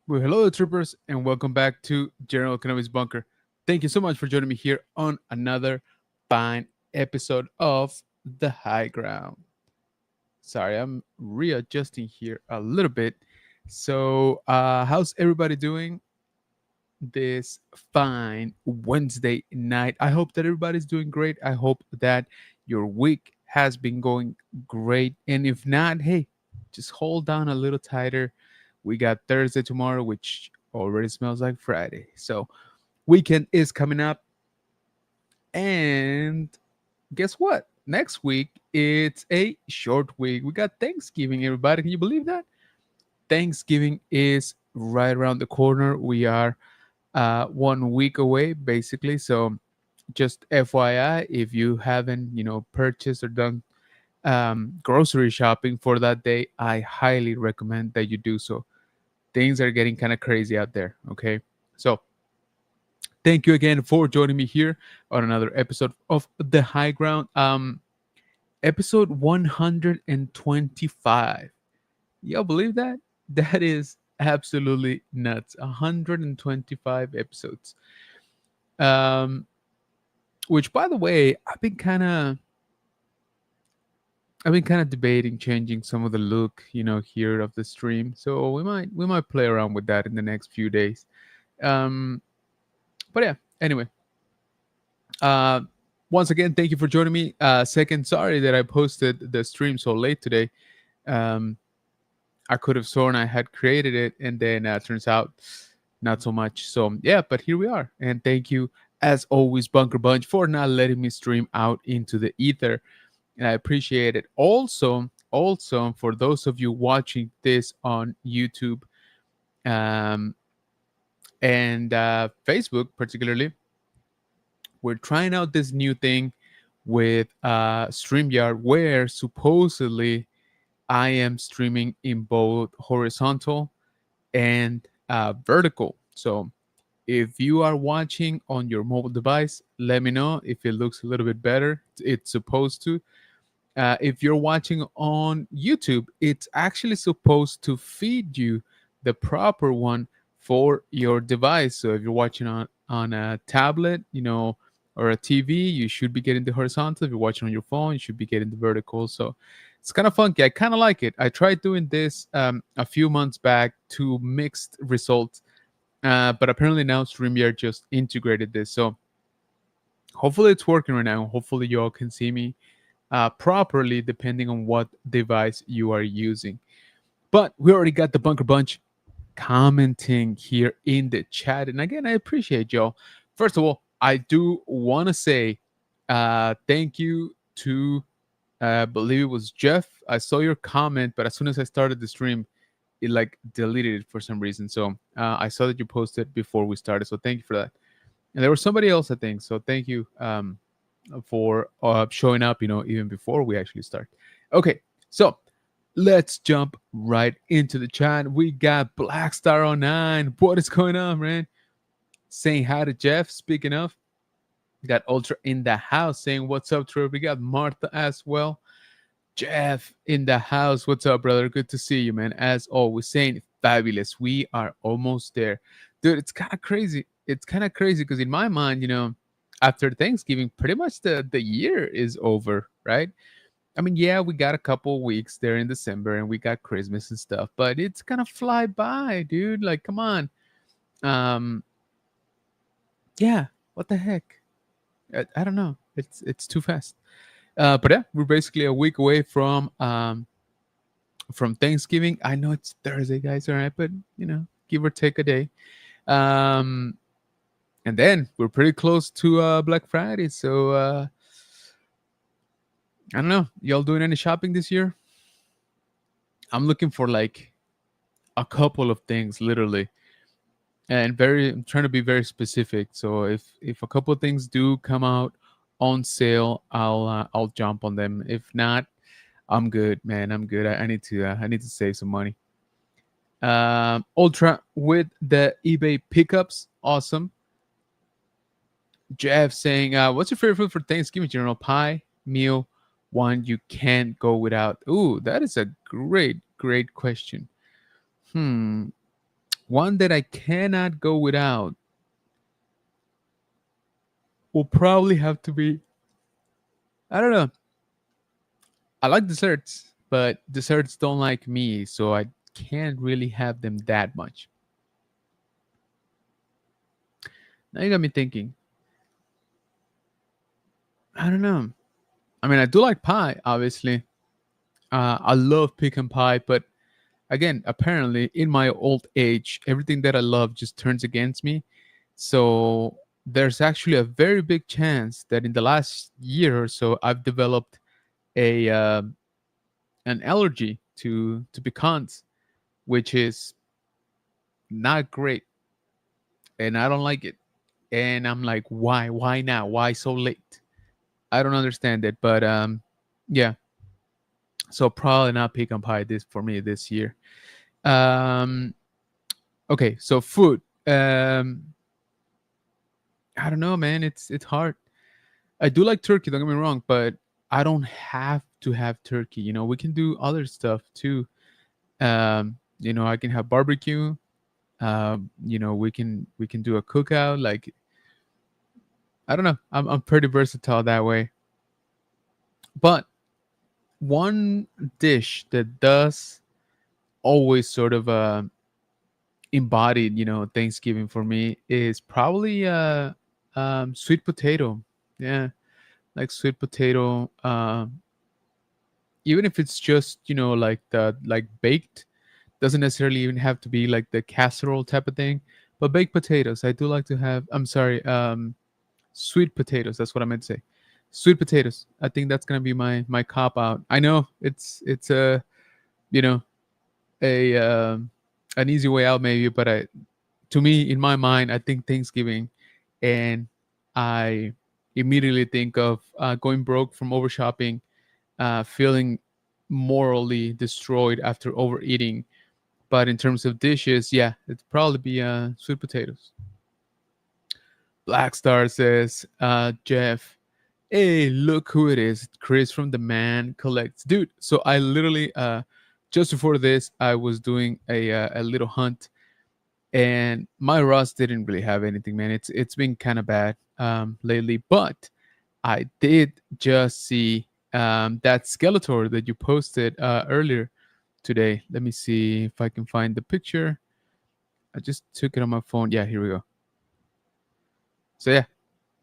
Well, hello, troopers, and welcome back to General Economics Bunker. Thank you so much for joining me here on another fine episode of The High Ground. Sorry, I'm readjusting here a little bit. How's everybody doing this fine Wednesday night? I hope that everybody's doing great. I hope that your week has been going great. And if not, hey, just hold on a little tighter. We got Thursday tomorrow, which already smells like Friday. So weekend is coming up, and guess what? Next week it's a short week. We got Thanksgiving, everybody. Can you believe that? Thanksgiving is right around the corner. We are 1 week away, basically. So just FYI, if you haven't, purchased or done grocery shopping for that day, I highly recommend that you do so. Things are getting kind of crazy out there. Okay. So thank you again for joining me here on another episode of The High Ground. Episode 125. Y'all believe that? That is absolutely nuts. 125 episodes. Um, which by the way, I've been kind of debating changing some of the look, here of the stream. So we might play around with that in the next few days. Um, but yeah, anyway, uh, once again, thank you for joining me. Second, sorry that I posted the stream so late today. Um, I could have sworn I had created it, and then turns out not so much. So yeah, but here we are, and thank you as always, Bunker Bunch, for not letting me stream out into the ether, and I appreciate it. Also, for those of you watching this on YouTube um, and Facebook, particularly, we're trying out this new thing with StreamYard, where supposedly I am streaming in both horizontal and vertical. So if you are watching on your mobile device, let me know if it looks a little bit better. It's supposed to. If you're watching on YouTube, it's actually supposed to feed you the proper one for your device. So if you're watching on a tablet, or a TV, you should be getting the horizontal. If you're watching on your phone, you should be getting the vertical. So it's kind of funky. I kind of like it. I tried doing this a few months back to mixed results, but apparently now StreamYard just integrated this. So hopefully it's working right now. Hopefully you all can see me properly, depending on what device you are using. But we already got the Bunker Bunch commenting here in the chat. And again, I appreciate y'all. First of all, I do want to say thank you to, I believe it was Jeff. I saw your comment, but as soon as I started the stream, it like deleted it for some reason. So I saw that you posted before we started. So thank you for that. And there was somebody else, I think. So thank you for showing up, even before we actually start. Okay, so let's jump right into the chat. We got Blackstar09. What is going on, man? Saying hi to Jeff. Speaking of, we got Ultra in the house saying what's up, Trevor. We got Martha as well. Jeff in the house. What's up, brother? Good to see you, man. As always, saying fabulous. We are almost there. Dude, it's kind of crazy. It's kind of crazy because in my mind, after Thanksgiving, pretty much the year is over, right? I mean, yeah, we got a couple weeks there in December and we got Christmas and stuff, but it's gonna fly by, dude. Like, come on. Um, yeah, what the heck? I don't know. It's too fast. But yeah, we're basically a week away from Thanksgiving. I know it's Thursday, guys, all right, but give or take a day. Um, and then we're pretty close to Black Friday, so I don't know. Y'all doing any shopping this year? I'm looking for like a couple of things, literally, and I'm trying to be very specific. So if a couple of things do come out on sale, I'll jump on them. If not, I'm good, man. I'm good. I need to save some money. Ultra with the eBay pickups, awesome. Jeff saying, "What's your favorite food for Thanksgiving? General pie, meal, one you can't go without." Ooh, that is a great question. Hmm. One that I cannot go without will probably have to be, I don't know. I like desserts, but desserts don't like me, so I can't really have them that much. Now you got me thinking. I don't know. I mean, I do like pie, obviously. I love pecan pie, but again, apparently, in my old age, everything that I love just turns against me. So there's actually a very big chance that in the last year or so, I've developed a an allergy to pecans, which is not great, and I don't like it. And I'm like, why? Why now? Why so late? I don't understand it, but yeah. So probably not pecan pie this for me this year. Um, okay, so food. I don't know, man. It's hard. I do like turkey. Don't get me wrong, but I don't have to have turkey. We can do other stuff too. I can have barbecue. We can do a cookout. Like, I don't know. I'm pretty versatile that way. But one dish that does always sort of embodied, Thanksgiving for me is probably sweet potato. Yeah, like sweet potato. Even if it's just like the like baked, doesn't necessarily even have to be like the casserole type of thing. But baked potatoes, I do like to have. I'm sorry, sweet potatoes. That's what I meant to say. Sweet potatoes. I think that's gonna be my cop out. I know it's a you know a an easy way out maybe, but to me, in my mind, I think Thanksgiving, and I immediately think of going broke from over shopping, feeling morally destroyed after overeating. But in terms of dishes, yeah, it'd probably be sweet potatoes. Black Star says, Jeff, hey, look who it is. Chris from The Man Collects. Dude, so I literally, just before this, I was doing a little hunt, and my Ross didn't really have anything, man. It's been kind of bad lately, but I did just see that Skeletor that you posted earlier today. Let me see if I can find the picture. I just took it on my phone. Yeah, here we go. So yeah,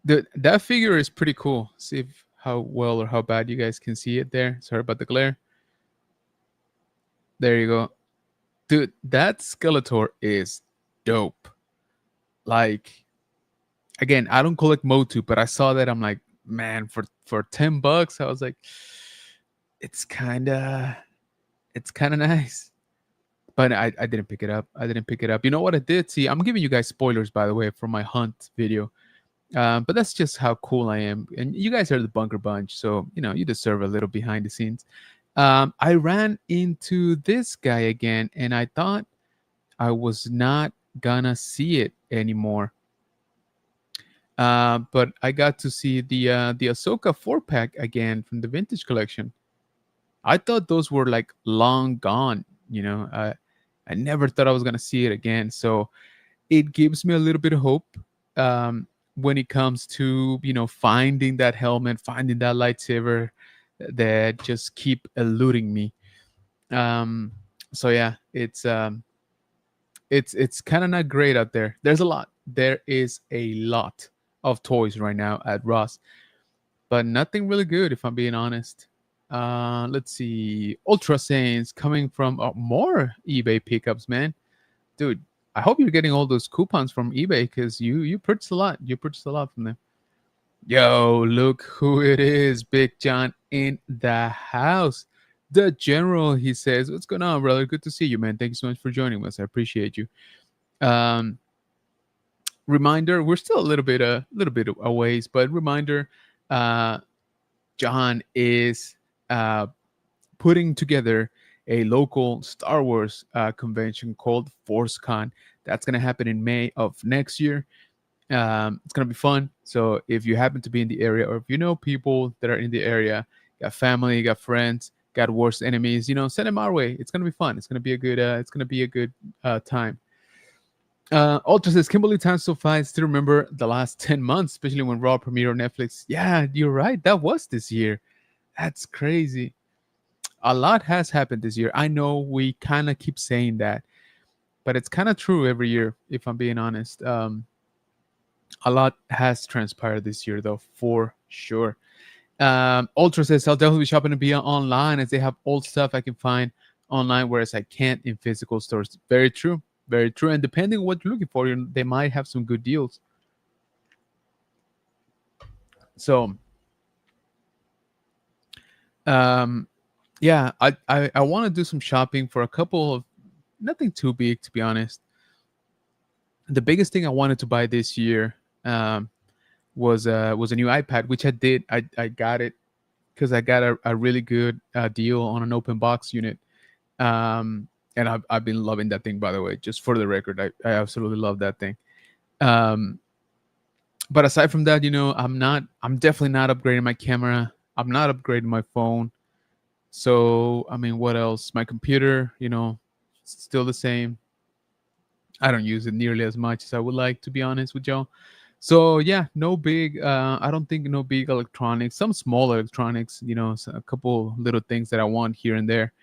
that figure is pretty cool. See if how well or how bad you guys can see it there. Sorry about the glare. There you go. Dude, that Skeletor is dope. Like, again, I don't collect Motu, but I saw that. I'm like, man, for $10, I was like, it's kind of it's kind of nice. But I didn't pick it up. I didn't pick it up. You know what I did see? I'm giving you guys spoilers, by the way, for my hunt video. But that's just how cool I am. And you guys are the Bunker Bunch, so you deserve a little behind the scenes. I ran into this guy again, and I thought I was not gonna see it anymore. But I got to see the Ahsoka 4-pack again from the vintage collection. I thought those were like long gone. I never thought I was gonna see it again. So it gives me a little bit of hope when it comes to finding that helmet, finding that lightsaber that just keep eluding me. Um, so yeah, it's kind of not great out there. There's a lot. There is a lot of toys right now at Ross, but nothing really good if I'm being honest. Let's see, Ultra Saints coming from more eBay pickups, man. Dude, I hope you're getting all those coupons from eBay because you purchased a lot. You purchased a lot from them. Yo, look who it is, Big John in the house. The General, he says, "What's going on, brother? Good to see you, man. Thank you so much for joining us. I appreciate you." Um, Reminder, we're still a little bit a ways, but reminder, uh, John is putting together a local Star Wars convention called ForceCon. That's going to happen in May of next year. It's going to be fun. So if you happen to be in the area, or if you know people that are in the area, got family, got friends, got worst enemies, send them our way. It's going to be fun. It's going to be a good. It's going to be a good time. Ultra says Kimberly time so fly. I still remember the last 10 months, especially when Raw premiered on Netflix. Yeah, you're right. That was this year. That's crazy. A lot has happened this year. I know we kind of keep saying that, but it's kind of true every year, if I'm being honest. A lot has transpired this year, though, for sure. Ultra says I'll definitely be shopping via online as they have old stuff I can find online, whereas I can't in physical stores. Very true. Very true. And depending on what you're looking for, they might have some good deals. So, um, yeah, I want to do some shopping for a couple of nothing too big, to be honest. The biggest thing I wanted to buy this year was a new iPad, which I did. I got it because I got a really good deal on an open box unit. And I've been loving that thing, by the way. Just for the record, I absolutely love that thing. Um, but aside from that, I'm definitely not upgrading my camera. I'm not upgrading my phone. So I mean, what else? My computer, it's still the same. I don't use it nearly as much as I would like, to be honest with y'all. So yeah, no big. I don't think no big electronics. Some small electronics, a couple little things that I want here and there.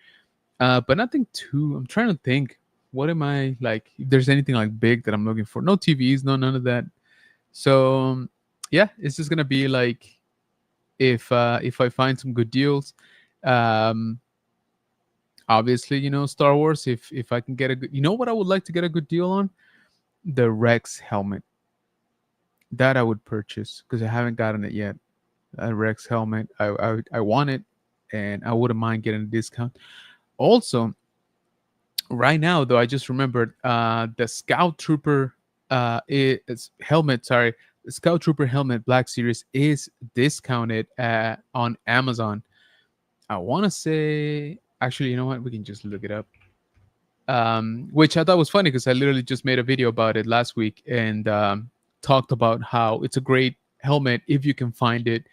But nothing too. I'm trying to think. What am I like? If there's anything like big that I'm looking for, no TVs, no none of that. So yeah, it's just gonna be like if I find some good deals. Um, Obviously, Star Wars. If I can get a good, what I would like to get a good deal on, the Rex helmet. That I would purchase because I haven't gotten it yet. A Rex helmet. I want it, and I wouldn't mind getting a discount. Also, right now though, I just remembered the Scout Trooper it's helmet. Sorry, the Scout Trooper helmet Black Series is discounted on Amazon. I want to say, actually, you know what? We can just look it up. Which I thought was funny because I literally just made a video about it last week and talked about how it's a great helmet if you can find it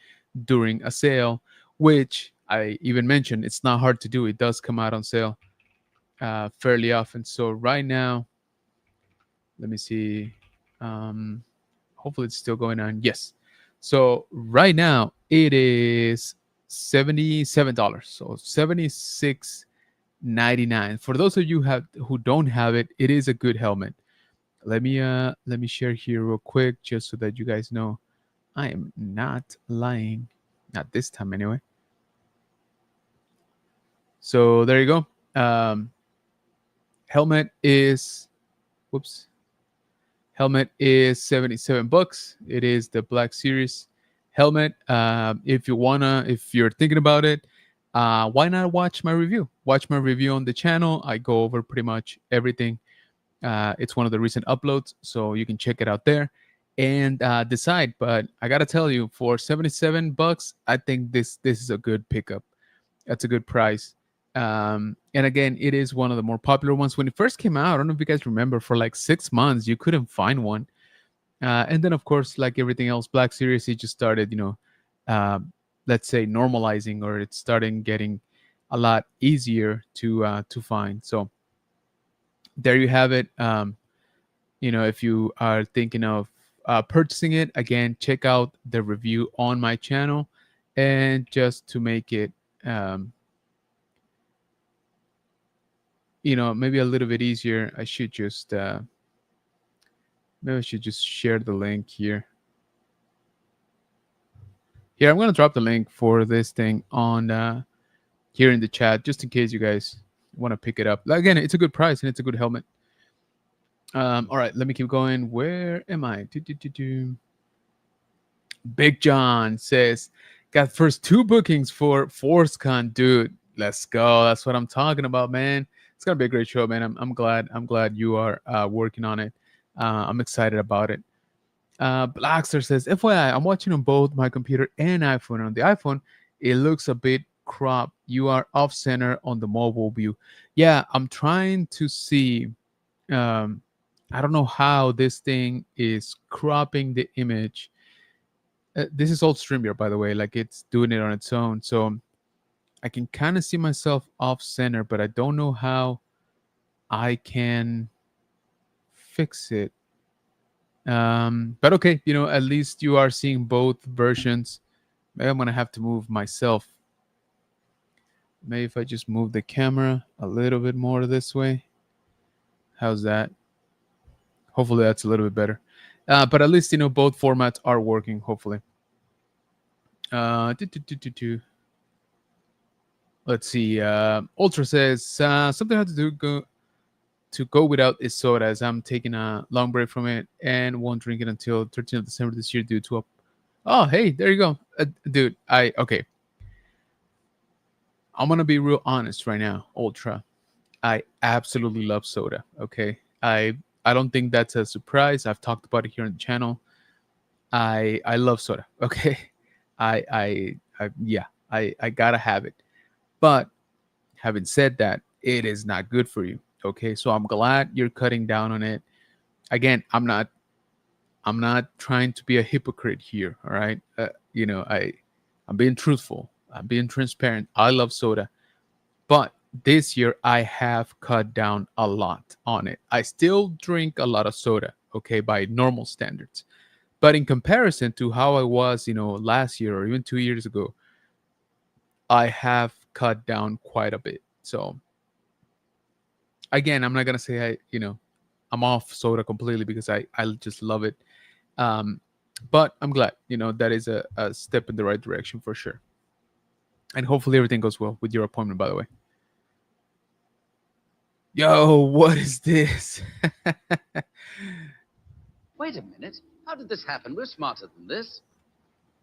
during a sale, which I even mentioned it's not hard to do. It does come out on sale fairly often. So right now, let me see. Um, Hopefully it's still going on. Yes. So right now it is $77. So 76.99. For those of you who don't have it, it is a good helmet. Let me share here real quick just so that you guys know I am not lying. Not this time anyway. So there you go. Helmet is whoops. Helmet is $77. It is the Black Series helmet. If you're thinking about it, why not watch my review? Watch my review on the channel. I go over pretty much everything. It's one of the recent uploads, so you can check it out there and decide. But I gotta tell you, for $77, I think this is a good pickup. That's a good price. And again, it is one of the more popular ones. When it first came out, I don't know if you guys remember, for like 6 months, you couldn't find one. And then, of course, like everything else, Black Series, it just started, uh, let's say normalizing, or it's starting getting a lot easier to find. So there you have it. If you are thinking of purchasing it, again, check out the review on my channel. And just to make it, maybe a little bit easier, maybe I should just share the link here. Here, I'm going to drop the link for this thing on here in the chat, just in case you guys want to pick it up. Again, it's a good price and it's a good helmet. All right, let me keep going. Where am I? Big John says, got first 2 bookings for ForceCon, dude. Let's go. That's what I'm talking about, man. It's gonna be a great show, man. I'm glad you are working on it. I'm excited about it. Blackster says, FYI, I'm watching on both my computer and iPhone. On the iPhone, it looks a bit cropped. You are off center on the mobile view. Yeah, I'm trying to see. Um, I don't know how this thing is cropping the image. This is all StreamYard, by the way. Like, it's doing it on its own. So I can kind of see myself off center, but I don't know how I can fix it. But okay, at least you are seeing both versions. Maybe I'm gonna have to move myself. Maybe if I just move the camera a little bit more this way. How's that? Hopefully that's a little bit better. But at least both formats are working. Hopefully. Do, do, do, do, do. Let's see. Ultra says something I have to go without is soda, as I'm taking a long break from it and won't drink it until 13th of December this year due to a. Oh, hey, there you go, dude. Okay. I'm gonna be real honest right now, Ultra. I absolutely love soda. Okay, I don't think that's a surprise. I've talked about it here on the channel. I love soda. Okay, I gotta have it. But having said that, it is not good for you. Okay, so I'm glad you're cutting down on it. Again, I'm not trying to be a hypocrite here. All right, I'm being truthful. I'm being transparent. I love soda, but this year I have cut down a lot on it. I still drink a lot of soda, okay, by normal standards. But in comparison to how I was, last year or even 2 years ago, I have cut down quite a bit. So again, I'm not gonna say I'm off soda completely because I just love it. Um, but I'm glad, that is a step in the right direction for sure. And hopefully everything goes well with your appointment, by the way. Yo, what is this? Wait a minute. How did this happen? We're smarter than this.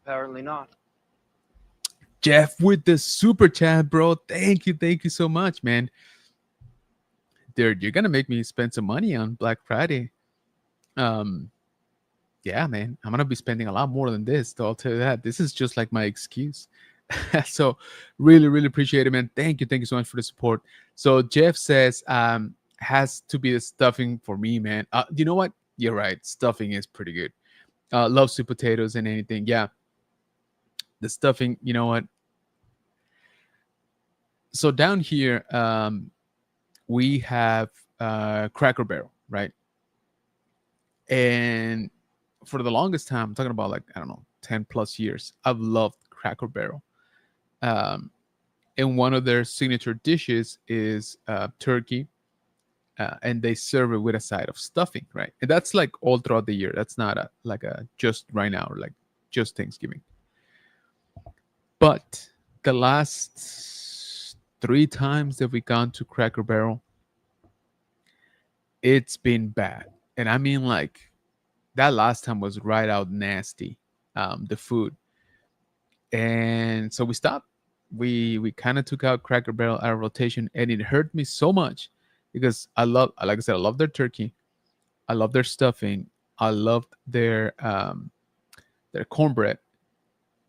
Apparently not. Jeff with the super chat, bro. Thank you so much, man. Dude, you're gonna make me spend some money on Black Friday. Yeah, man, I'm gonna be spending a lot more than this, though. I'll tell you that. This is just like my excuse. So really appreciate it, man. Thank you so much for the support. So Jeff says has to be the stuffing for me, man. You know what? You're right. Stuffing is pretty good. Love sweet potatoes and anything. Yeah. The stuffing, you know what? So down here, we have Cracker Barrel, right? And for the longest time, I'm talking about like, I don't know, 10 plus years, I've loved Cracker Barrel. And one of their signature dishes is turkey, and they serve it with a side of stuffing, right? And that's like all throughout the year. That's not like a just right now or like just Thanksgiving. But the last 3 times that we gone to Cracker Barrel, it's been bad. And I mean, like, that last time was right out nasty, the food. And so we stopped. We kind of took out Cracker Barrel out of rotation, and it hurt me so much because like I said, I love their turkey, I love their stuffing, I loved their cornbread,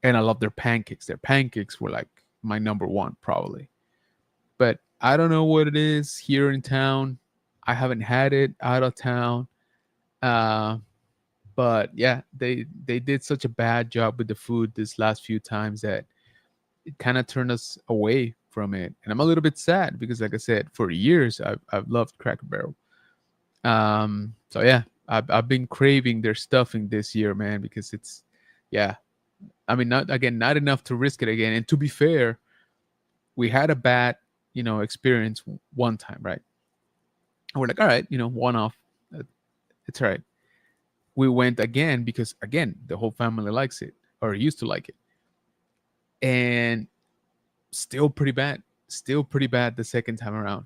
and I love their pancakes. Their pancakes were like my number one probably. But I don't know what it is here in town. I haven't had it out of town. But yeah, they did such a bad job with the food this last few times that it kind of turned us away from it. And I'm a little bit sad because, like I said, for years I've loved Cracker Barrel. So yeah, I've been craving their stuffing this year, man, because it's, yeah, I mean, not enough to risk it again. And to be fair, we had a bad, experience one time, right? And we're like, all right, one off, it's all right. We went again because, again, the whole family likes it or used to like it, and still pretty bad the second time around.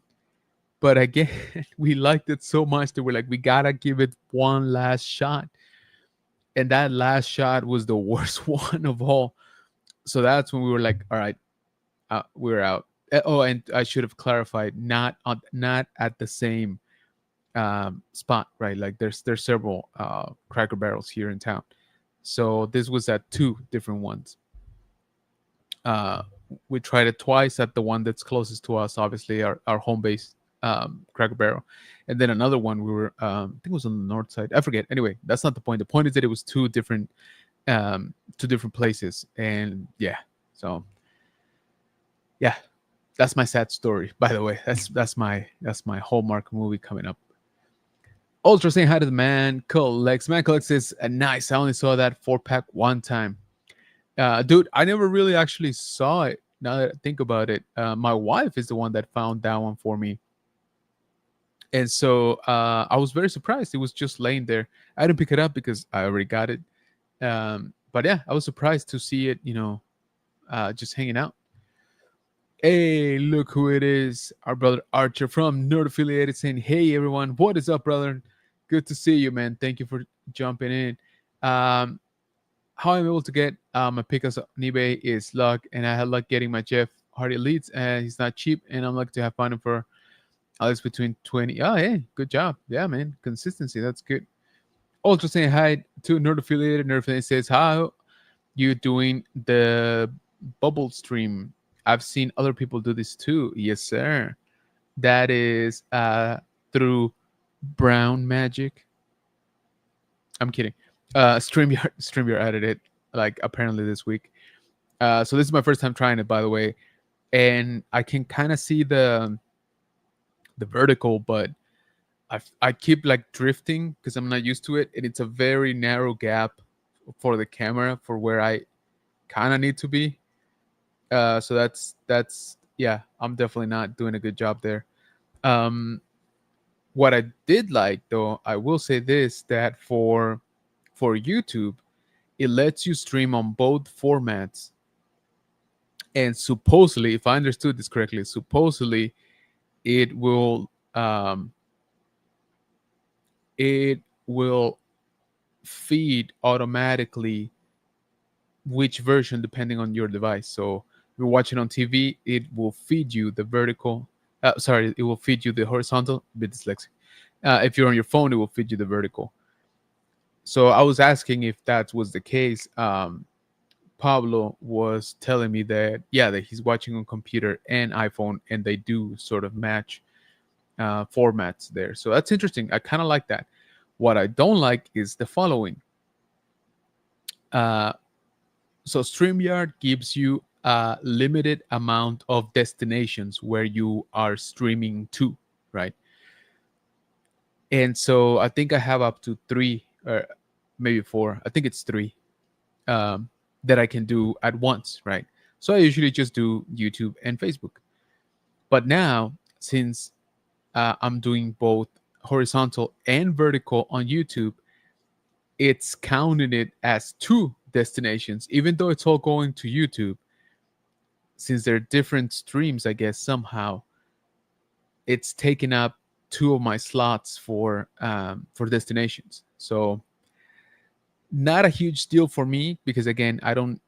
But again, we liked it so much that we're like, we gotta give it one last shot. And that last shot was the worst one of all. So that's when we were like, all right, we're out. Oh, and I should have clarified, not at the same spot, right? Like there's several Cracker Barrels here in town. So this was at 2 different ones. We tried it twice at the one that's closest to us, obviously our home base, Cracker Barrel, and then another one we were, I think it was on the north side. I forget. Anyway, that's not the point. The point is that it was 2 different places, and yeah. So yeah, that's my sad story. By the way, that's my Hallmark movie coming up. Ultra saying hi to the man. Collects. Man collects says, nice. I only saw that 4-pack one time. Dude, I never really actually saw it. Now that I think about it, my wife is the one that found that one for me. And so I was very surprised. It was just laying there. I didn't pick it up because I already got it. But yeah, I was surprised to see it, just hanging out. Hey, look who it is. Our brother Archer from Nerd Affiliated saying, hey, everyone. What is up, brother? Good to see you, man. Thank you for jumping in. How I'm able to get my pickups on eBay is luck, and I had luck getting my Jeff Hardy Elites, and he's not cheap, and I'm lucky to have found him for at least between 20. Oh, hey, good job. Yeah, man. Consistency. That's good. Ultra saying hi to Nerd Affiliated. Nerd Affiliated says, how you doing the bubble stream? I've seen other people do this too. Yes, sir. That is through Brown Magic. I'm kidding. StreamYard added it like apparently this week. So this is my first time trying it, by the way, and I can kind of see the vertical, but I keep like drifting because I'm not used to it, and it's a very narrow gap for the camera for where I kind of need to be. So that's yeah, I'm definitely not doing a good job there. What I did like though, I will say this, that for YouTube, it lets you stream on both formats, and supposedly, if I understood this correctly, supposedly it will feed automatically which version depending on your device. So if you're watching on TV, it will feed you the vertical. It will feed you the horizontal. A bit dyslexic. If you're on your phone, it will feed you the vertical. So I was asking if that was the case. Pablo was telling me that that he's watching on computer and iPhone, and they do sort of match formats there. So that's interesting. I kind of like that. What I don't like is the following. So StreamYard gives you a limited amount of destinations where you are streaming to, right? And so I think I have up to 3 or maybe 4. I think it's 3 that I can do at once, right? So I usually just do YouTube and Facebook. But now, since I'm doing both horizontal and vertical on YouTube, it's counting it as 2 destinations, even though it's all going to YouTube. Since they're different streams, I guess somehow it's taken up 2 of my slots for destinations. So not a huge deal for me because again, I don't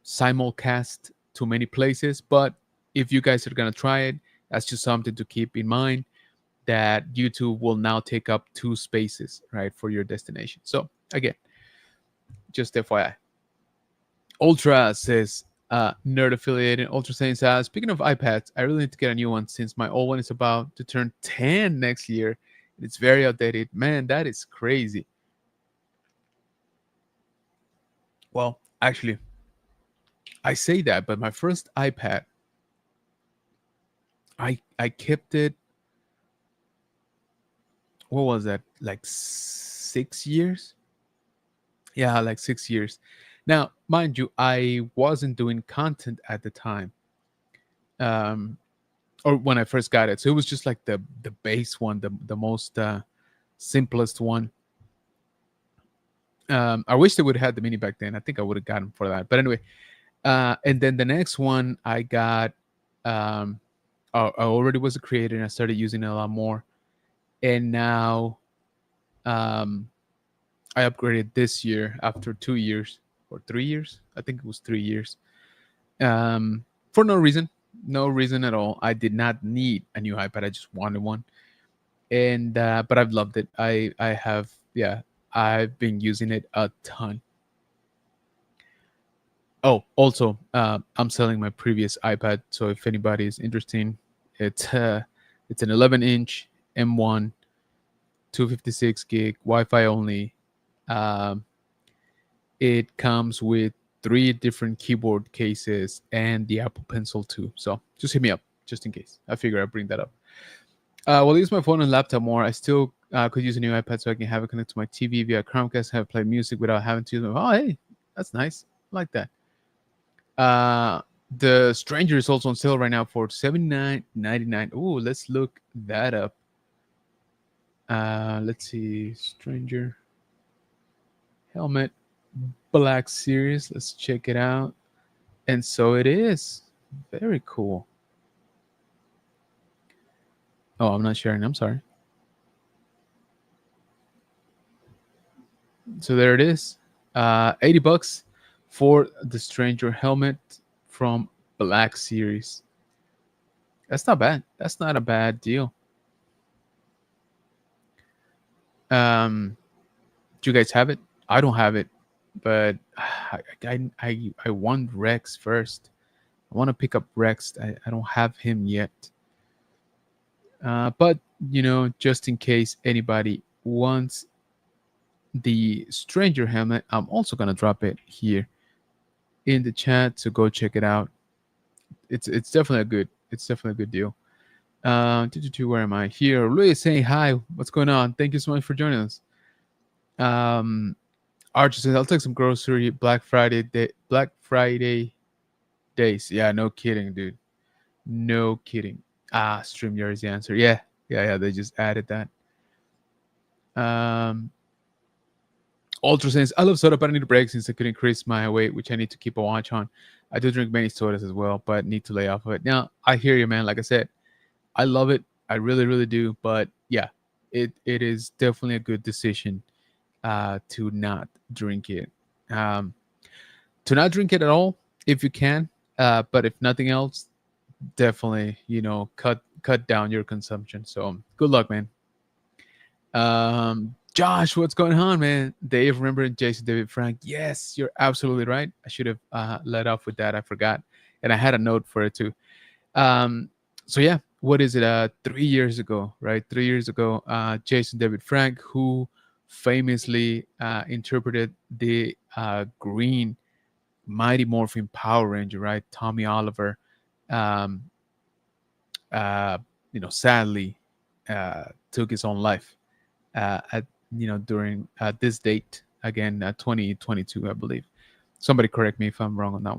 simulcast to many places. But if you guys are gonna try it, that's just something to keep in mind, that YouTube will now take up 2 spaces, right, for your destination. So again, just FYI. Ultra says, nerd affiliated. Ultra saying, speaking of iPads, I really need to get a new one since my old one is about to turn 10 next year. It's very outdated. Man, that is crazy. Well, actually, I say that, but my first iPad, I kept it. What was that? Like 6 years? Yeah, like 6 years. Now, mind you, I wasn't doing content at the time, or when I first got it. So it was just like the base one, the most simplest one. I wish they would have had the mini back then. I think I would have gotten for that. But anyway, and then the next one I got, I already was a creator and I started using it a lot more. And now I upgraded this year after 2 years or 3 years. I think it was 3 years. For no reason at all. I did not need a new iPad. I just wanted one. And but I've loved it. I've been using it a ton. Oh, also, I'm selling my previous iPad. So if anybody is interested, it's an 11-inch M1, 256 gig, Wi-Fi only. It comes with 3 different keyboard cases and the Apple Pencil too. So just hit me up just in case. I figure I'll bring that up. Well, I use my phone and laptop more. I still Could use a new iPad so I can have it connect to my TV via Chromecast, have play music without having to use my. Oh, hey, that's nice. I like that. The Stranger is also on sale right now for $79.99. Ooh, let's look that up. Let's see, Stranger helmet, Black Series. Let's check it out. And so it is. Very cool. Oh, I'm not sharing. I'm sorry. So there it is. $80 for the Stranger helmet from Black Series. That's not bad. That's not a bad deal. Do you guys have it? I don't have it, but I want Rex first. I want to pick up Rex. I don't have him yet. But just in case anybody wants the Stranger helmet, I'm also gonna drop it here in the chat, so go check it out. It's definitely a good deal. Where am I? Here, Luis saying hi. What's going on? Thank you so much for joining us. Archer says I'll take some grocery Black Friday days. Yeah, no kidding, dude. No kidding. StreamYard is the answer. Yeah. They just added that. Ultra says I love soda, but I need a break since I could increase my weight, which I need to keep a watch on. I do drink many sodas as well, but need to lay off of it. Now, I hear you, man. Like I said, I love it. I really, really do. But yeah, it is definitely a good decision to not drink it. To not drink it at all, if you can. But if nothing else, definitely, cut down your consumption. So good luck, man. Josh, what's going on, man? Dave, remember Jason David Frank? Yes, you're absolutely right. I should have let off with that. I forgot. And I had a note for it too. So yeah, what is it? 3 years ago, right? 3 years ago, Jason David Frank, who famously interpreted the green Mighty Morphin Power Ranger, right? Tommy Oliver, sadly took his own life at during this date again, 2022, I believe. Somebody correct me if I'm wrong on that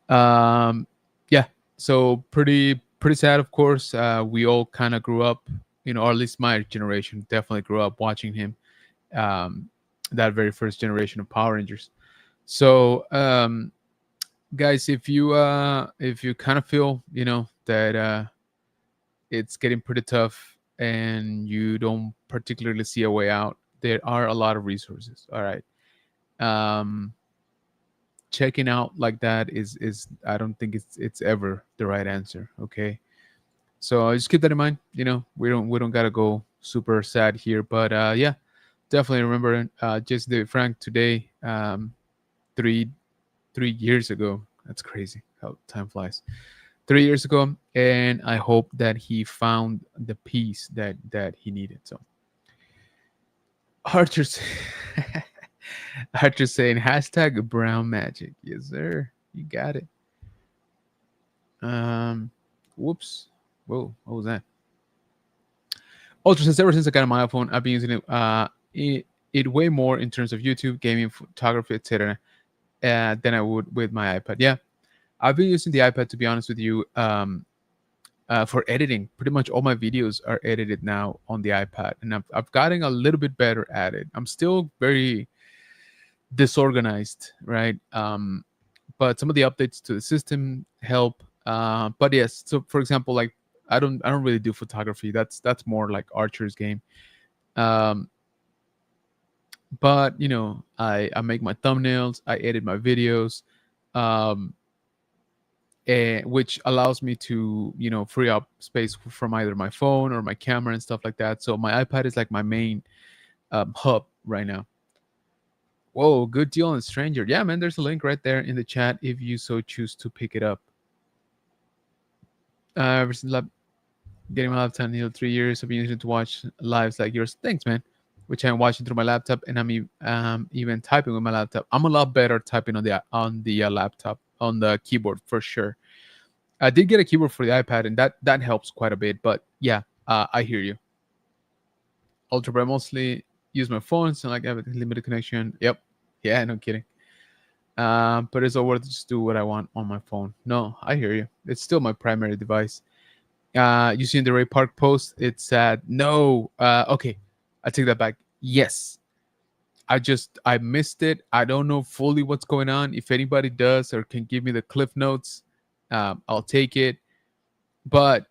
one. Yeah, so pretty sad, of course. We all kind of grew up, or at least my generation definitely grew up watching him, that very first generation of Power Rangers. So guys, if you kind of feel that it's getting pretty tough and you don't particularly see a way out, there are a lot of resources. All right. Checking out like that is I don't think it's ever the right answer. Okay. So just keep that in mind. We don't gotta go super sad here, but yeah, definitely remember Jason David Frank today, 3 years ago. That's crazy how time flies. 3 years ago, and I hope that he found the peace that he needed. So Archer's Archer saying hashtag brown magic. Yes, sir. You got it. Whoops. Whoa, what was that? Ultra says ever since I got my iPhone, I've been using it way more in terms of YouTube, gaming, photography, etc. Than I would with my iPad. Yeah, I've been using the iPad, to be honest with you, for editing. Pretty much all my videos are edited now on the iPad, and I've gotten a little bit better at it. I'm still very disorganized, right? But some of the updates to the system help. But yes, so for example, like I don't really do photography. That's more like Archer's game. But I make my thumbnails, I edit my videos, which allows me to free up space from either my phone or my camera and stuff like that. So my iPad is like my main hub right now. Whoa, good deal on Stranger. Yeah, man, there's a link right there in the chat if you so choose to pick it up. Ever since getting my laptop in 3 years, I've been using it to watch lives like yours. Thanks, man. Which I'm watching through my laptop, and I'm even typing with my laptop. I'm a lot better typing on the laptop, on the keyboard for sure. I did get a keyboard for the iPad, and that helps quite a bit. But yeah, I hear you. Ultra, but I mostly use my phone, so like I have a limited connection. Yep. Yeah, no kidding. But it's all worth to just do what I want on my phone. No, I hear you. It's still my primary device. You seen the Ray Park post? It's sad. No. Okay, I take that back. Yes, I missed it. I don't know fully what's going on. If anybody does or can give me the cliff notes, I'll take it. But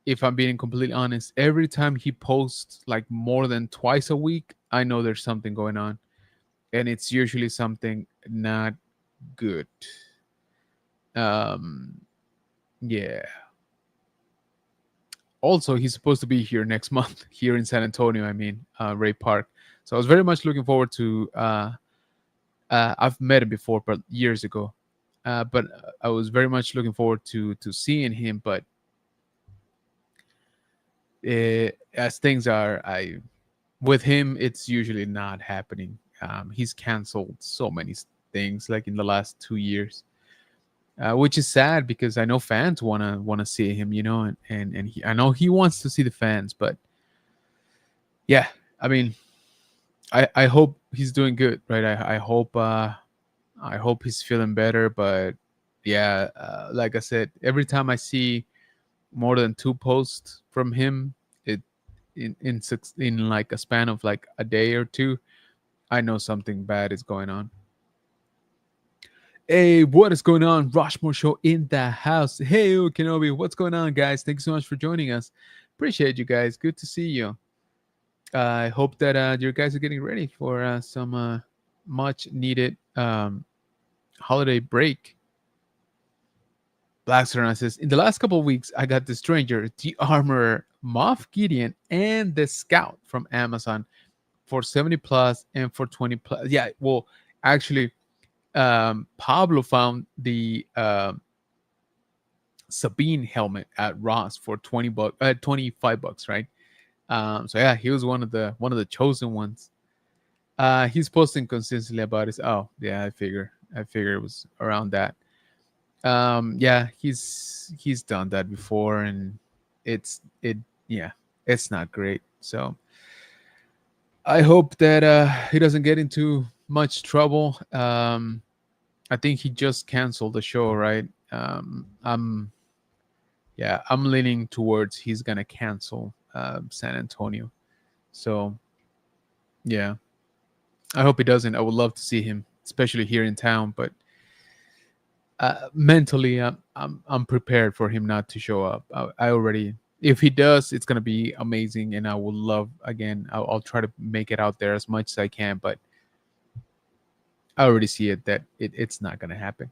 if I'm being completely honest, every time he posts like more than twice a week, I know there's something going on, and it's usually something not good. Um, yeah. Also, he's supposed to be here next month here in San Antonio. I mean, Ray Park. So I was very much looking forward to. I've met him before, but years ago. But I was very much looking forward to seeing him. But as things are, I with him, it's usually not happening. He's canceled so many things, like in the last 2 years, which is sad because I know fans wanna see him, and I know he wants to see the fans, but yeah, I mean, I hope he's doing good, right? I hope he's feeling better, but yeah, like I said, every time I see more than two posts from him, it in like a span of like a day or two, I know something bad is going on. Hey, what is going on? Rushmore Show in the house. Hey, Kenobi, what's going on, guys? Thanks so much for joining us. Appreciate you guys. Good to see you. I hope that you guys are getting ready for some much needed holiday break. Black Serena says, in the last couple of weeks, I got the Stranger, the Armorer, Moff Gideon, and the Scout from Amazon for 70 plus and for 20 plus. Yeah, well, actually, Pablo found the Sabine helmet at Ross for 25 bucks, right? So yeah, he was one of the chosen ones. He's posting consistently about his. Oh yeah, I figure it was around that. Yeah, he's done that before, and it yeah, it's not great. So I hope that he doesn't get into much trouble. I think he just canceled the show, right? I'm leaning towards he's gonna cancel San Antonio. So yeah, I hope he doesn't. I would love to see him, especially here in town. But mentally, I'm prepared for him not to show up. I already, if he does, it's gonna be amazing, and I will love again. I'll try to make it out there as much as I can, but I already see it that it's not gonna happen.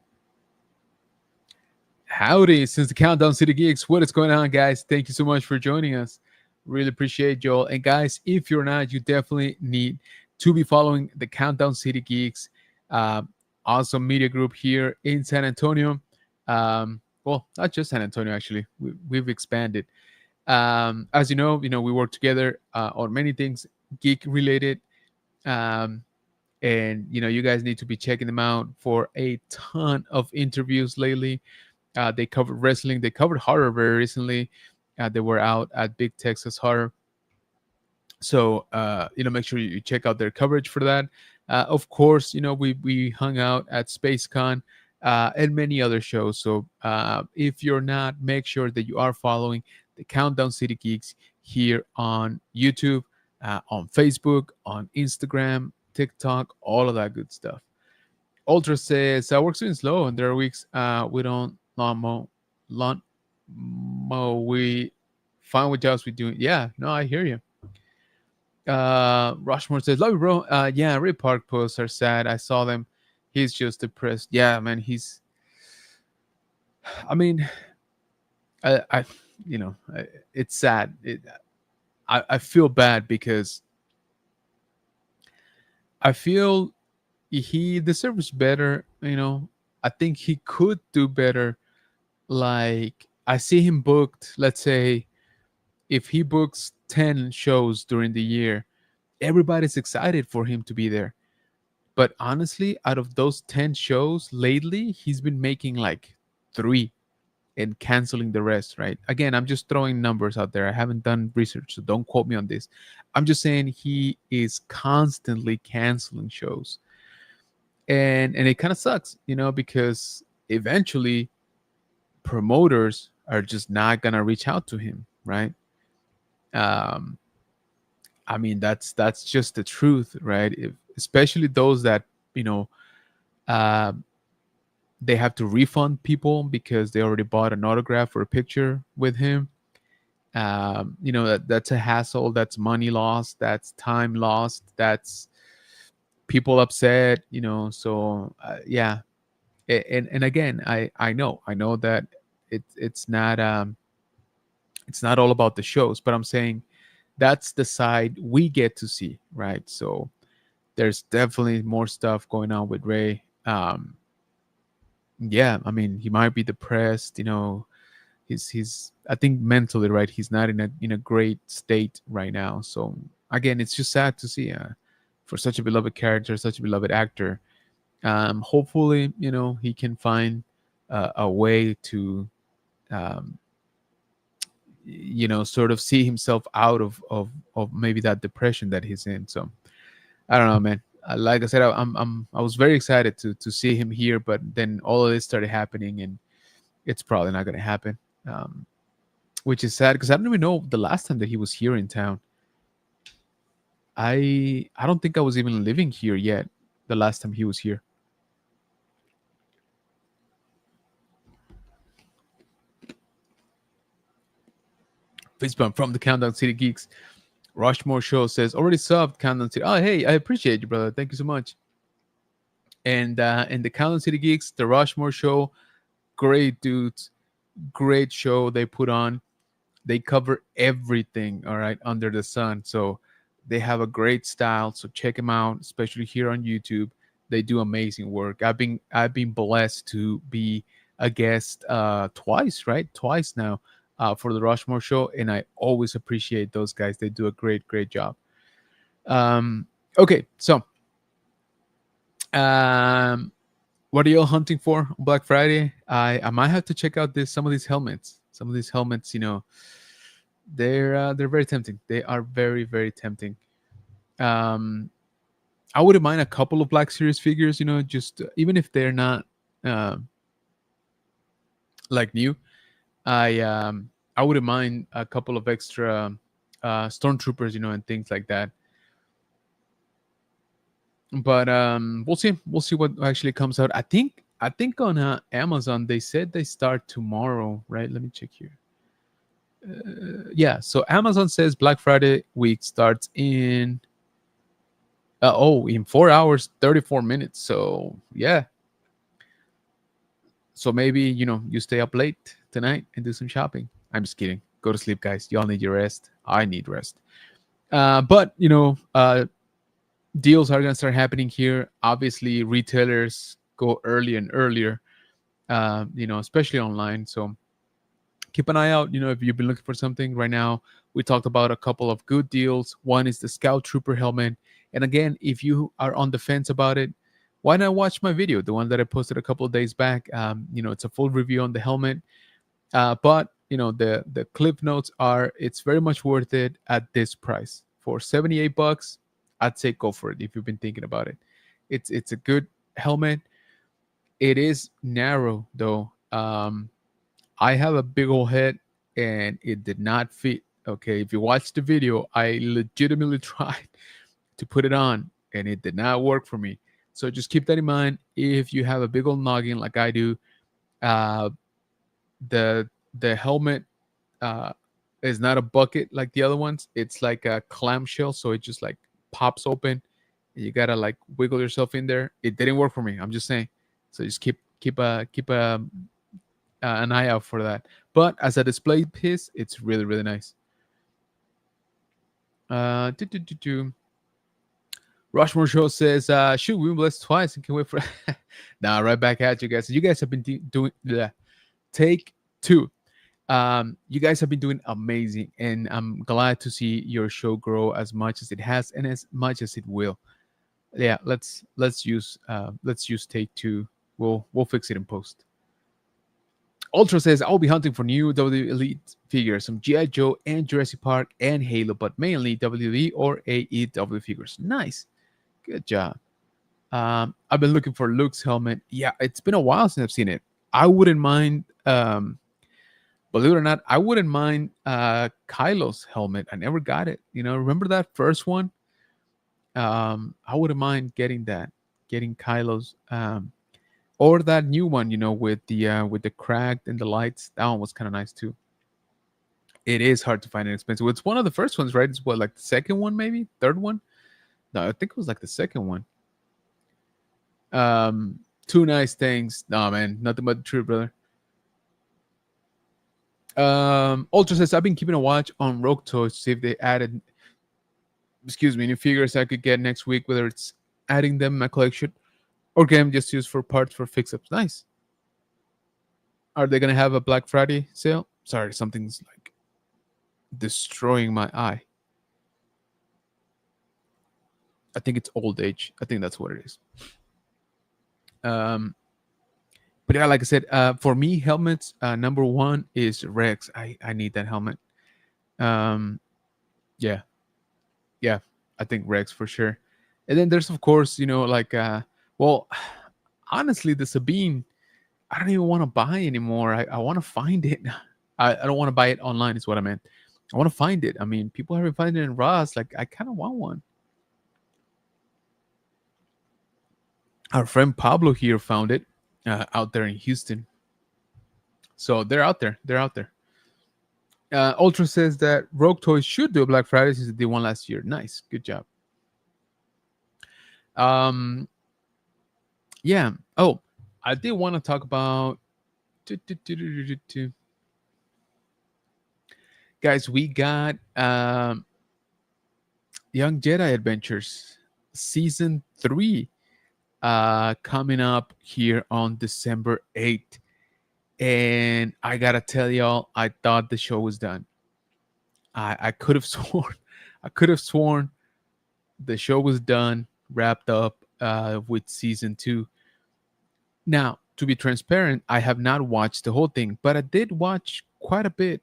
Howdy, since the Countdown City Geeks, what is going on, guys? Thank you so much for joining us. Really appreciate y'all. And guys, if you're not, you definitely need to be following the Countdown City Geeks, awesome media group here in San Antonio. Well, not just San Antonio, actually. We've expanded. As you know, we work together on many things geek related. Um, and you guys need to be checking them out for a ton of interviews lately. They covered wrestling. They covered horror very recently. They were out at Big Texas Horror. So make sure you check out their coverage for that. Of course, we hung out at SpaceCon and many other shows. So if you're not, make sure that you are following the Countdown City Geeks here on YouTube, on Facebook, on Instagram, TikTok, all of that good stuff. Ultra says, work's doing slow, and there are weeks we don't lawn mow. We find what jobs we do. Yeah, no, I hear you. Rushmore says, love you, bro. Yeah, Ray Park posts are sad. I saw them. He's just depressed. Yeah, man, I mean, it's sad. I feel bad because I feel he deserves better. I think he could do better. Like, I see him booked, let's say, if he books 10 shows during the year, everybody's excited for him to be there. But honestly, out of those 10 shows lately, he's been making like 3. and canceling the rest, right? Again, I'm just throwing numbers out there. I haven't done research, so don't quote me on this. I'm just saying he is constantly canceling shows. And it kind of sucks, because eventually promoters are just not gonna reach out to him, right? Um, I mean, that's just the truth, right? Especially those that you know uh, they have to refund people because they already bought an autograph or a picture with him. That's a hassle. That's money lost. That's time lost. That's people upset. So yeah. And again, I know that it's not all about the shows, but I'm saying that's the side we get to see, right? So there's definitely more stuff going on with Ray. Yeah, I mean, he might be depressed. He's I think mentally, right, he's not in a great state right now. So again, it's just sad to see, for such a beloved character, such a beloved actor. Hopefully, he can find a way to um, sort of see himself out of maybe that depression that he's in. So I don't know, man. Like I said, I was very excited to see him here, but then all of this started happening, and it's probably not going to happen, which is sad because I don't even know the last time that he was here in town. I don't think I was even living here yet the last time he was here. Fistbump from the Countdown City Geeks. Rushmore Show says already subbed Countdown City. Oh, hey, I appreciate you, brother. Thank you so much. And the Countdown City Geeks, the Rushmore Show, great dudes, great show they put on. They cover everything, all right, under the sun. So they have a great style. So check them out, especially here on YouTube. They do amazing work. I've been blessed to be a guest twice, right? Twice now, for the Rushmore Show, and I always appreciate those guys. They do a great job. Okay, so um, what are you all hunting for on Black Friday? I might have to check out some of these helmets. Some of these helmets, they're very tempting. They are very tempting. Um, I wouldn't mind a couple of Black Series figures, just even if they're not um like new. I wouldn't mind a couple of extra stormtroopers, and things like that. But we'll see what actually comes out. I think on Amazon they said they start tomorrow, right? Let me check here. Yeah, so Amazon says Black Friday week starts in 4 hours 34 minutes. So yeah, so maybe you stay up late tonight and do some shopping. I'm just kidding. Go to sleep, guys. Y'all need your rest. I need rest. But deals are gonna start happening here. Obviously, retailers go early and earlier. Especially online. So keep an eye out. If you've been looking for something right now, we talked about a couple of good deals. One is the Scout Trooper helmet. And again, if you are on the fence about it, why not watch my video, the one that I posted a couple of days back? It's a full review on the helmet. But the clip notes are it's very much worth it at this price. For $78, I'd say go for it if you've been thinking about it. It's a good helmet. It is narrow though. I have a big old head and it did not fit. Okay, if you watch the video, I legitimately tried to put it on and it did not work for me. So just keep that in mind. If you have a big old noggin like I do, uh, the helmet is not a bucket like the other ones. It's like a clamshell, so it just like pops open. And you gotta like wiggle yourself in there. It didn't work for me. I'm just saying. So just keep an eye out for that. But as a display piece, it's really nice. Uh, do, do, do, do. Rushmore Show says, shoot, we've been blessed twice and can wait for now right back at you guys. You guys have been doing take two. You guys have been doing amazing, and I'm glad to see your show grow as much as it has and as much as it will. Yeah, let's use take two. We'll fix it in post. Ultra says, I'll be hunting for new WWE Elite figures, some G.I. Joe and Jurassic Park and Halo, but mainly WWE or AEW figures. Nice. Good job. I've been looking for Luke's helmet. Yeah, it's been a while since I've seen it. I wouldn't mind, believe it or not, I wouldn't mind Kylo's helmet. I never got it. Remember that first one? I wouldn't mind getting that, getting Kylo's. Or that new one, with the cracked and the lights. That one was kind of nice too. It is hard to find and expensive. It's one of the first ones, right? It's what, like the second one, maybe third one? No, I think it was like the second one. Two nice things. No, man, nothing but the truth, brother. Ultra says, I've been keeping a watch on Rogue Toys to see if they added, new figures I could get next week, whether it's adding them in my collection or get them just used for parts for fix-ups. Nice. Are they gonna have a Black Friday sale? Sorry, something's like destroying my eye. I think it's old age. I think that's what it is. But yeah, like I said, for me, helmets, number one is Rex. I need that helmet. Yeah, I think Rex for sure. And then there's of course, well, honestly, the Sabine, I don't even want to buy anymore. I want to find it. I don't want to buy it online, is what I meant. I want to find it. I mean, people have been finding it in Ross. Like, I kind of want one. Our friend Pablo here found it out there in Houston. So they're out there. They're out there. Ultra says that Rogue Toys should do a Black Friday since they did one last year. Nice. Good job. Yeah. Oh, I did want to talk about. Guys, we got Young Jedi Adventures Season 3 coming up here on December 8th. And I gotta tell y'all, I thought the show was done. I could have sworn the show was done, wrapped up with season 2. Now, to be transparent, I have not watched the whole thing, but I did watch quite a bit.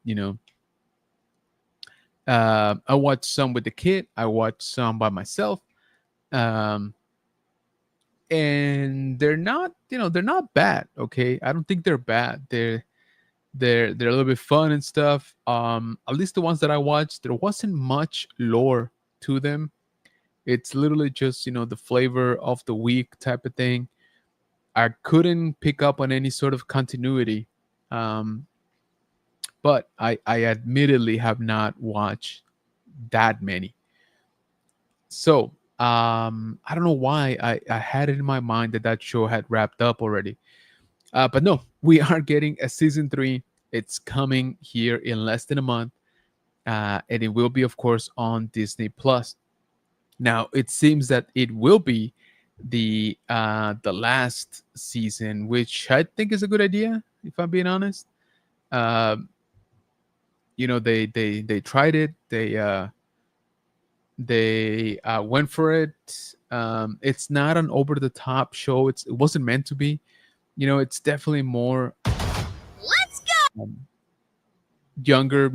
I watched some with the kid. I watched some by myself. And they're not, they're not bad. Okay, I don't think they're bad. They're a little bit fun and stuff. At least the ones that I watched, there wasn't much lore to them. It's literally just the flavor of the week type of thing. I couldn't pick up on any sort of continuity, but I admittedly have not watched that many. So I don't know why I had it in my mind that show had wrapped up already. But no, we are getting a season 3. It's coming here in less than a month. And it will be, of course, on Disney Plus. Now, it seems that it will be the last season, which I think is a good idea, if I'm being honest. They tried it. They went for it. It's not an over the top show. It wasn't meant to be. It's definitely more younger,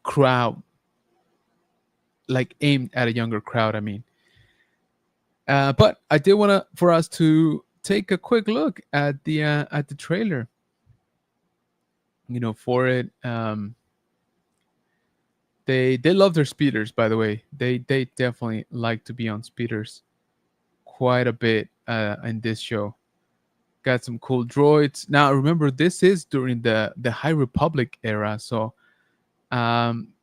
crowd, like aimed at a younger crowd. I mean, but I did want for us to take a quick look at the trailer. For it. They love their speeders, by the way. They definitely like to be on speeders quite a bit in this show. Got some cool droids. Now, remember, this is during the High Republic era, so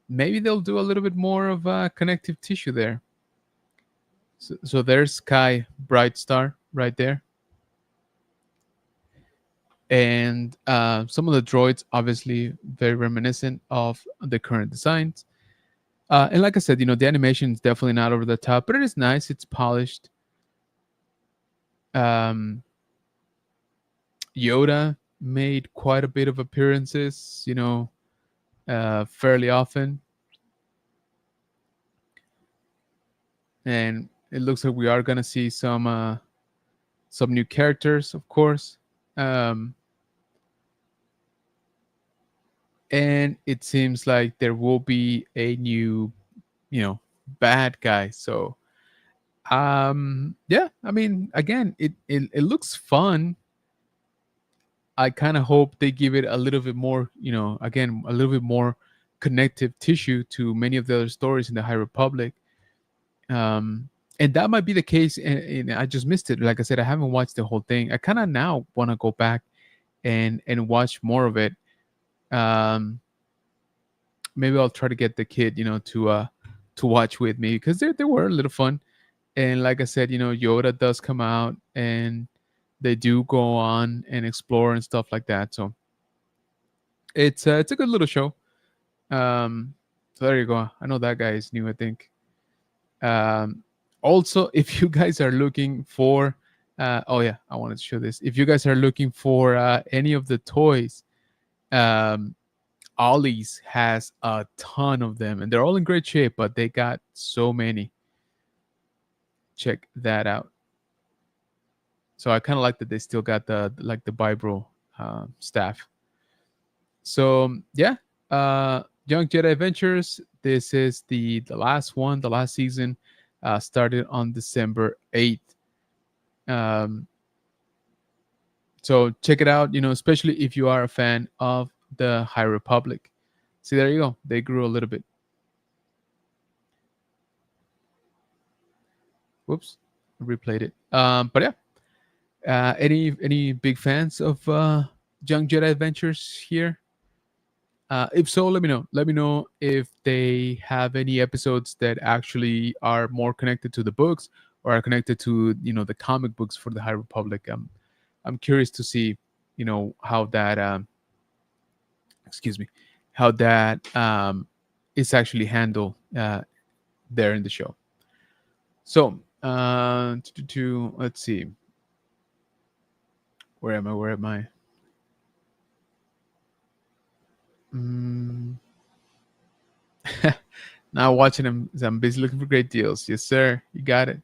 maybe they'll do a little bit more of connective tissue there. So there's Sky Brightstar right there. And some of the droids, obviously, very reminiscent of the current designs. And like I said, the animation is definitely not over the top, but it is nice. It's polished. Yoda made quite a bit of appearances, fairly often. And it looks like we are going to see some new characters, of course. Um, and it seems like there will be a new, bad guy. So, yeah, I mean, again, it looks fun. I kind of hope they give it a little bit more, again, a little bit more connective tissue to many of the other stories in the High Republic. Um, and that might be the case. And I just missed it. Like I said, I haven't watched the whole thing. I kind of now want to go back and watch more of it. Um, Maybe I'll try to get the kid, to watch with me because they were a little fun. And like I said, Yoda does come out and they do go on and explore and stuff like that. So it's a good little show. So there you go. I know that guy is new, I think. Um, Also, if you guys are looking for, oh yeah, I wanted to show this. If you guys are looking for any of the toys, um, Ollie's has a ton of them, and they're all in great shape. But they got so many. Check that out. So I kind of like that they still got the Vibro staff. So yeah, Young Jedi Adventures. This is the last one, the last season. Started on December 8th. Um, so check it out. Especially if you are a fan of the High Republic. See, there you go. They grew a little bit. Whoops, replayed it. But yeah, any big fans of Young Jedi Adventures here? If so, let me know. Let me know if they have any episodes that actually are more connected to the books or are connected to the comic books for the High Republic. I'm curious to see how that excuse me how that is actually handled there in the show. So let's see, where am I? Where am I? Mm. Now watching them, I'm busy looking for great deals. Yes, sir. You got it.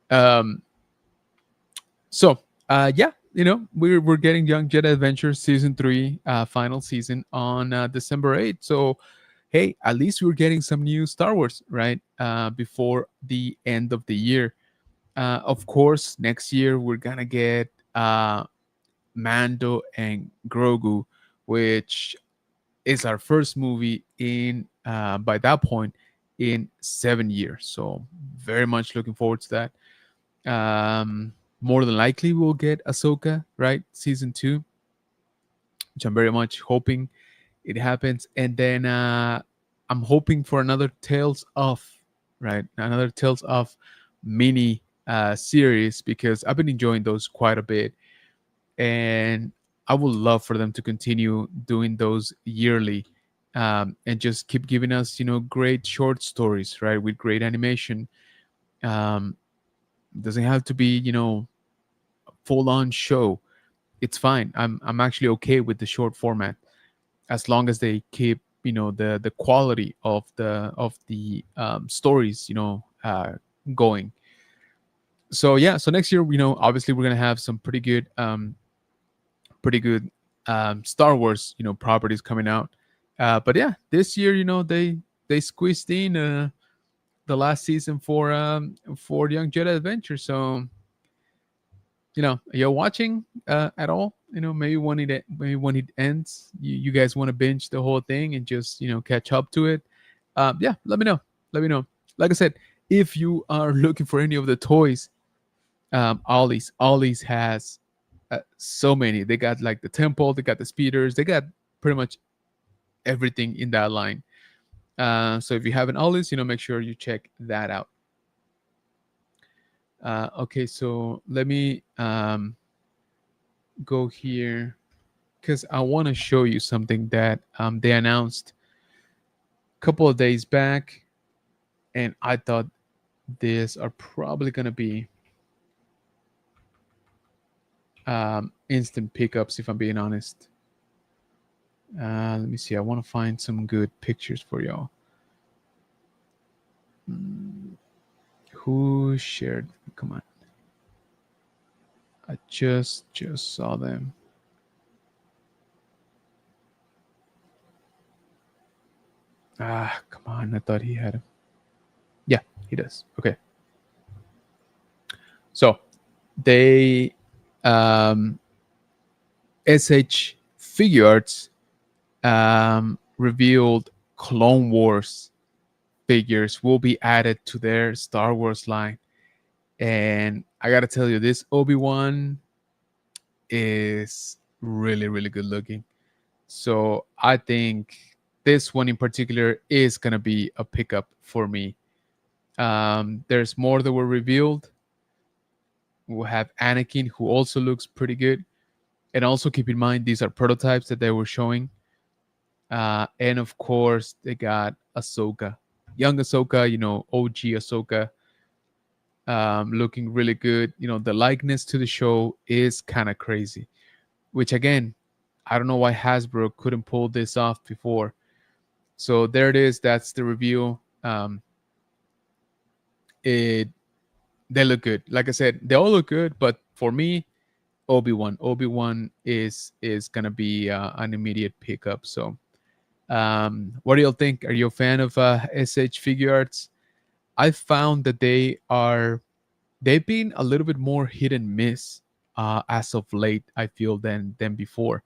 Um, so yeah, we're getting Young Jedi Adventures season 3, final season on December 8th. So hey, at least we're getting some new Star Wars, right? Before the end of the year. Of course, next year we're gonna get Mando and Grogu, which is our first movie in by that point in 7 years. So very much looking forward to that. More than likely we'll get Ahsoka, right? Season 2, which I'm very much hoping it happens. And then I'm hoping for another Tales of, right? Another Tales of mini series because I've been enjoying those quite a bit. And I would love for them to continue doing those yearly, and just keep giving us, great short stories, right? With great animation. Um, doesn't have to be, full on show. It's fine. I'm actually okay with the short format as long as they keep, the quality of the stories, going. So yeah, so next year, obviously we're gonna have some pretty good Star Wars, properties coming out. But yeah, this year, they squeezed in the last season for Young Jedi Adventure. So you're watching at all? Maybe when it ends, you guys want to binge the whole thing and just catch up to it. Yeah, let me know. Let me know. Like I said, if you are looking for any of the toys, Ollie's has so many. They got like the temple, they got the speeders, they got pretty much everything in that line. So if you have an Ollie's, make sure you check that out. Okay, so let me go here because I want to show you something that they announced a couple of days back, and I thought these are probably gonna be instant pickups if I'm being honest. Let me see. I want to find some good pictures for y'all. Who shared? Come on. I just saw them. Ah, come on! I thought he had him. Yeah, he does. Okay, so they SH Figures revealed Clone Wars figures will be added to their Star Wars line, and I gotta tell you, this Obi-Wan is really really good looking. So I think this one in particular is gonna be a pickup for me. There's more that were revealed. We'll have Anakin, who also looks pretty good. And also keep in mind, these are prototypes that they were showing. And of course, they got Ahsoka, young Ahsoka, OG Ahsoka, looking really good. The likeness to the show is kind of crazy, which again, I don't know why Hasbro couldn't pull this off before. So there it is. That's the review. It They look good. Like I said, they all look good, but for me, Obi-Wan is gonna be an immediate pickup. So, what do y'all think? Are you a fan of SH Figure Arts? I found that they've been a little bit more hit and miss as of late. I feel than before.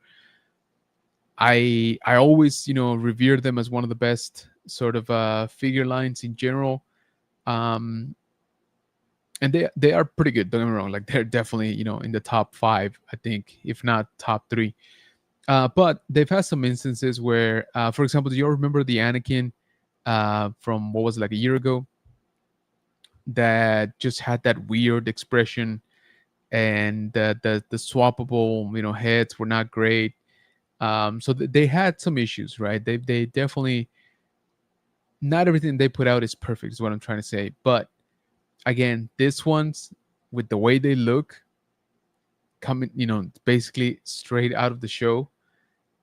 I always revere them as one of the best sort of figure lines in general. Um, and they are pretty good. Don't get me wrong; like they're definitely in the top five, I think, if not top three. But they've had some instances where, for example, do you remember the Anakin from what was it, like a year ago, that just had that weird expression, and the swappable heads were not great. So they had some issues, right? They definitely, not everything they put out is perfect, is what I'm trying to say. But again, this one's, with the way they look, coming basically straight out of the show.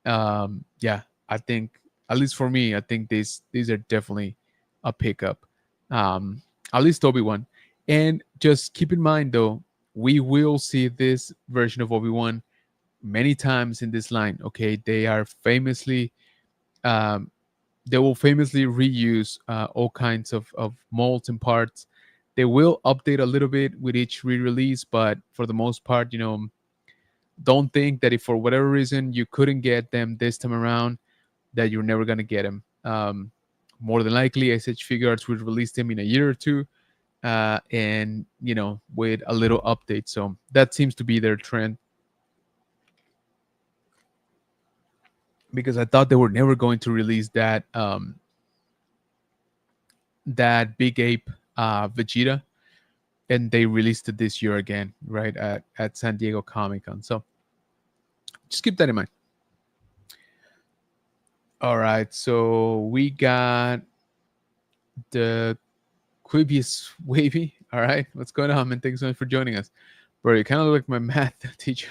Yeah, I think, at least for me, I think these are definitely a pickup. At least Obi-Wan. And just keep in mind though, we will see this version of Obi-Wan many times in this line. Okay, um, they will famously reuse all kinds of molds and parts. They will update a little bit with each re-release, but for the most part, don't think that if for whatever reason you couldn't get them this time around, that you're never gonna get them. More than likely, SH Figuarts will release them in a year or two, and with a little update. So that seems to be their trend, because I thought they were never going to release that big ape Vegeta, and they released it this year again, right at San Diego Comic Con. So just keep that in mind. All right, so we got the Quibius Wavy. All right, what's going on, man? Thanks so much for joining us, bro. You kind of look like my math teacher.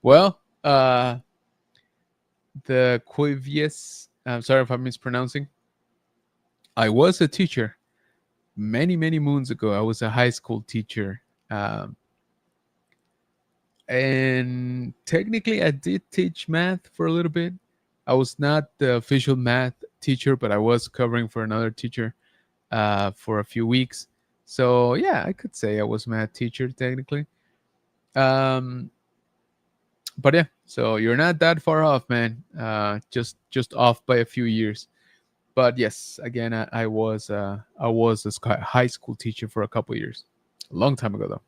Well, the Quibius. I'm sorry if I'm mispronouncing. I was a teacher many many moons ago. I was a high school teacher, um, and technically I did teach math for a little bit. I was not the official math teacher, but I was covering for another teacher for a few weeks. So yeah, I could say I was math teacher technically. Um, but yeah, so you're not that far off, man. Just off by a few years. But yes, again, I was a high school teacher for a couple years, a long time ago though.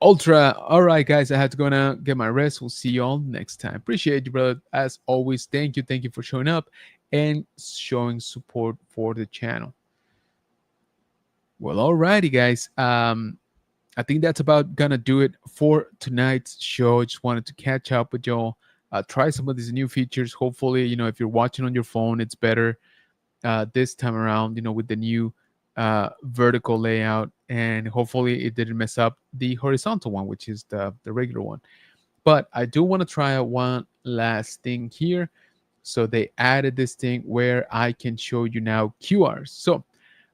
Ultra. All right, guys, I have to go now get my rest. We'll see you all next time. Appreciate you, brother. As always, thank you for showing up and showing support for the channel. Well, alrighty, guys. I think that's about gonna do it for tonight's show. Just wanted to catch up with y'all. Try some of these new features. Hopefully, if you're watching on your phone, it's better this time around. With the new vertical layout, and hopefully it didn't mess up the horizontal one, which is the regular one. But I do want to try out one last thing here. So they added this thing where I can show you now QRs. So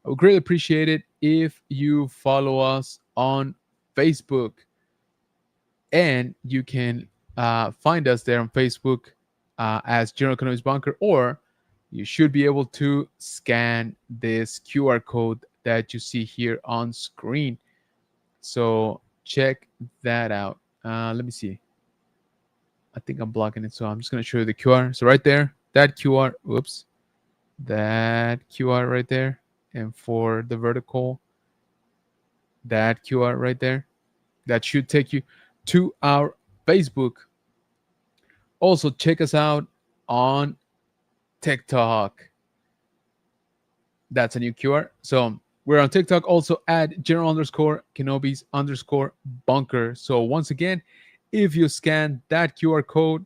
I would greatly appreciate it if you follow us on Facebook, and you can find us there on Facebook as General Economics Bunker, or you should be able to scan this QR code that you see here on screen. So check that out. Let me see. I think I'm blocking it, so I'm just going to show you the QR. So right there, that QR, whoops, that QR right there. And for the vertical, that QR right there, that should take you to our Facebook. Also, check us out on TikTok. That's a new QR. So we're on TikTok also at general_Kenobis_bunker. So once again, if you scan that QR code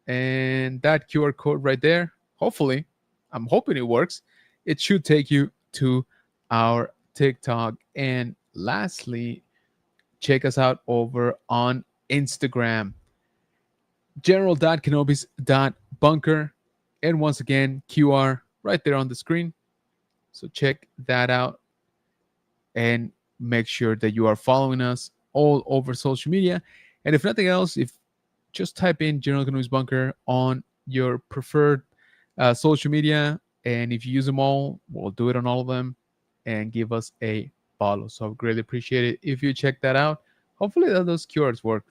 and that QR code right there, hopefully, I'm hoping it works, it should take you to our TikTok. And lastly, check us out over on Instagram, general.kenobis.bunker. And once again, QR right there on the screen. So check that out and make sure that you are following us all over social media. And if nothing else, if just type in General Economics Bunker on your preferred social media, and if you use them all, we'll do it on all of them, and give us a follow. So I would greatly appreciate it if you check that out. Hopefully those QRs work.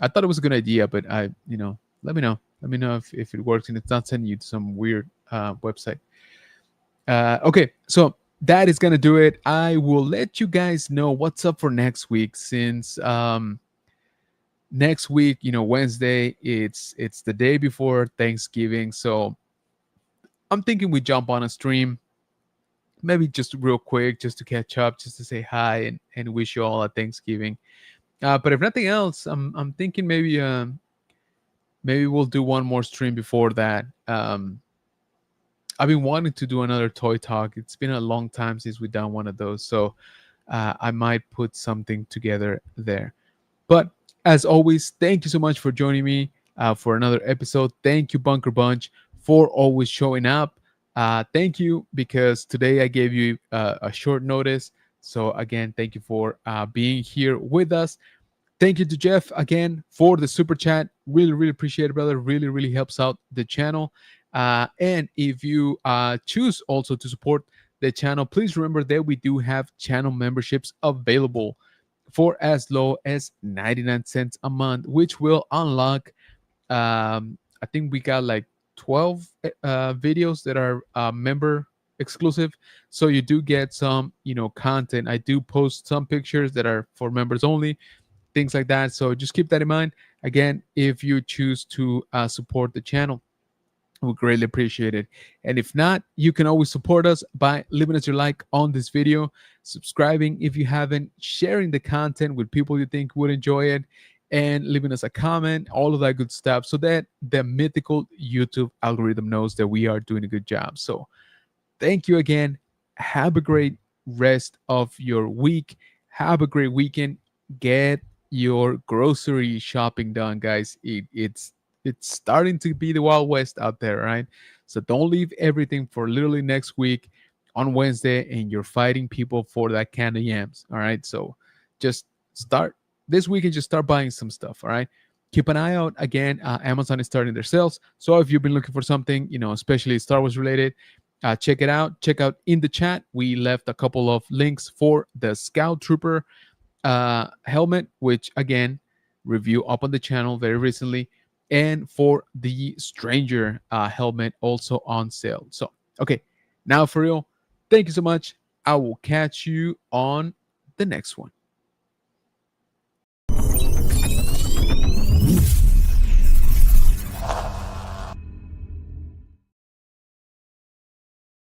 I thought it was a good idea, but let me know. Let me know if it works and it's not sending you to some weird website. Okay, so that is gonna do it. I will let you guys know what's up for next week, since next week, Wednesday, it's the day before Thanksgiving. So I'm thinking we jump on a stream, maybe just real quick, just to catch up, just to say hi and wish you all a Thanksgiving. But if nothing else, I'm thinking maybe we'll do one more stream before that. I've been wanting to do another toy talk. It's been a long time since we've done one of those, so I might put something together there. But as always, thank you so much for joining me for another episode. Thank you, Bunker Bunch, for always showing up. Thank you, because today I gave you a short notice. So again, thank you for being here with us. Thank you to Jeff again for the super chat. Really, really appreciate it, brother. Really, really helps out the channel. And if you choose also to support the channel, please remember that we do have channel memberships available for as low as 99 cents a month, which will unlock, I think we got like 12 videos that are member exclusive. So you do get some, content. I do post some pictures that are for members only, things like that. So just keep that in mind. Again, if you choose to support the channel, we greatly appreciate it. And if not, you can always support us by leaving us your like on this video, subscribing if you haven't, sharing the content with people you think would enjoy it, and leaving us a comment, all of that good stuff, so that the mythical YouTube algorithm knows that we are doing a good job. So thank you again. Have a great rest of your week. Have a great weekend. Get your grocery shopping done, guys. It's starting to be the Wild West out there, right? So don't leave everything for literally next week on Wednesday and you're fighting people for that can of yams. All right. So just start this week and just start buying some stuff. All right. Keep an eye out. Again, Amazon is starting their sales. So if you've been looking for something, especially Star Wars related, check it out. Check out in the chat. We left a couple of links for the Scout Trooper helmet, which again, review up on the channel very recently, and for the Stranger helmet also on sale. So, okay, now for real, thank you so much. I will catch you on the next one.